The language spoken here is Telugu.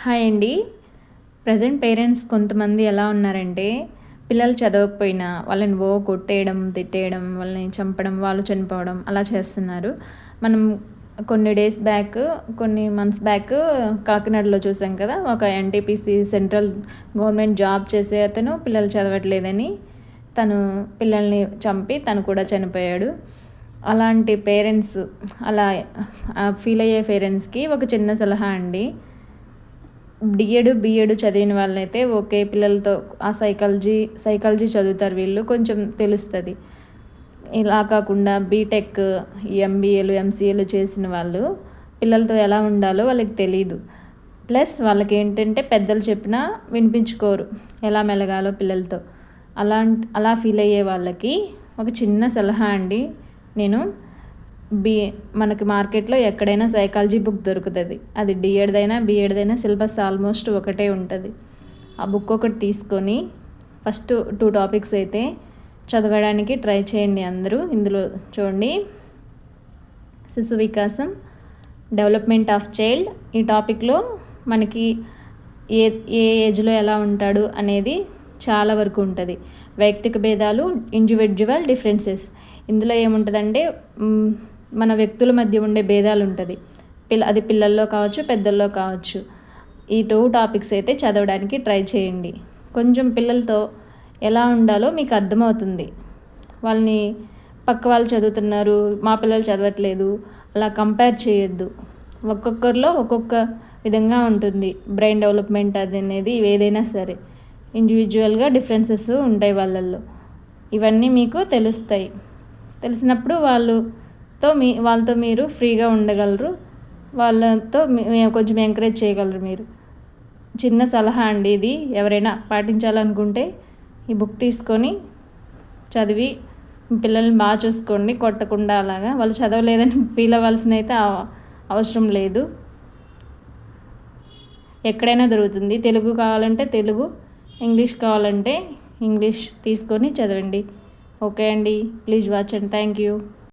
హాయ్ అండి. ప్రజెంట్ పేరెంట్స్ కొంతమంది ఎలా ఉన్నారంటే, పిల్లలు చదవకపోయినా వాళ్ళని కొట్టేయడం, తిట్టేయడం, వాళ్ళని చంపడం, వాళ్ళు చనిపోవడం అలా చేస్తున్నారు. మనం కొన్ని మంత్స్ బ్యాక్ కాకినాడలో చూసాం కదా! ఒక ఎన్‌టీపీసీ సెంట్రల్ గవర్నమెంట్ జాబ్ చేసే అతను పిల్లలు చదవట్లేదని తను పిల్లల్ని చంపి తను కూడా చనిపోయాడు. అలాంటి పేరెంట్స్ అలా ఫీల్ అయ్యే పేరెంట్స్‌కి ఒక చిన్న సలహా అండి. బీఎడ్ చదివిన వాళ్ళైతే ఓకే. పిల్లలతో ఆ సైకాలజీ చదువుతారు వీళ్ళు. కొంచెం తెలుస్తది. ఇలా కాకుండా బీటెక్, ఎంబీఏలు, ఎంసీఏలు చేసిన వాళ్ళు పిల్లలతో ఎలా ఉండాలో వాళ్ళకి తెలీదు. ప్లస్ వాళ్ళకేంటంటే పెద్దలు చెప్పినా వినిపించుకోరు. ఎలా మెలగాలో పిల్లలతో. అలా ఫీల్ అయ్యే వాళ్ళకి ఒక చిన్న సలహా అండి. నేను మనకి మార్కెట్లో ఎక్కడైనా సైకాలజీ బుక్ దొరుకుతుంది. అది బీఎడ్దైనా సిలబస్ ఆల్మోస్ట్ ఒకటే ఉంటుంది. ఆ బుక్ ఒకటి తీసుకొని ఫస్ట్ 2 టాపిక్స్ అయితే చదవడానికి ట్రై చేయండి అందరూ. ఇందులో చూడండి, శిశు వికాసం, డెవలప్మెంట్ ఆఫ్ చైల్డ్. ఈ టాపిక్లో మనకి ఏ ఏజ్లో ఎలా ఉంటాడు అనేది చాలా వరకు ఉంటుంది. వైయక్తిక భేదాలు, ఇండివిజువల్ డిఫరెన్సెస్. ఇందులో ఏముంటుందంటే మన వ్యక్తుల మధ్య ఉండే భేదాలు ఉంటుంది. అది పిల్లల్లో కావచ్చు, పెద్దల్లో కావచ్చు. ఈ 2 టాపిక్స్ అయితే చదవడానికి ట్రై చేయండి. కొంచెం పిల్లలతో ఎలా ఉండాలో మీకు అర్థమవుతుంది. వాళ్ళని పక్క వాళ్ళు చదువుతున్నారు, మా పిల్లలు చదవట్లేదు అలా కంపేర్ చేయొద్దు. ఒక్కొక్కరిలో ఒక్కొక్క విధంగా ఉంటుంది బ్రెయిన్ డెవలప్మెంట్ అనేది. ఏదైనా సరే ఇండివిజువల్గా డిఫరెన్సెస్ ఉంటాయి వాళ్ళల్లో. ఇవన్నీ మీకు తెలుస్తాయి. తెలిసినప్పుడు వాళ్ళతో మీరు ఫ్రీగా ఉండగలరు. వాళ్ళతో కొంచెం ఎంకరేజ్ చేయగలరు మీరు. చిన్న సలహా అండి ఇది. ఎవరైనా పాటించాలనుకుంటే ఈ బుక్ తీసుకొని చదివి పిల్లల్ని బాగా చూసుకోండి. కొట్టకుండా అలాగా. వాళ్ళు చదవలేదని ఫీల్ అవ్వాల్సిన అయితే అవసరం లేదు. ఎక్కడైనా దొరుకుతుంది. తెలుగు కావాలంటే తెలుగు, ఇంగ్లీష్ కావాలంటే ఇంగ్లీష్ తీసుకొని చదవండి. ఓకే అండి. Please watch and thank you.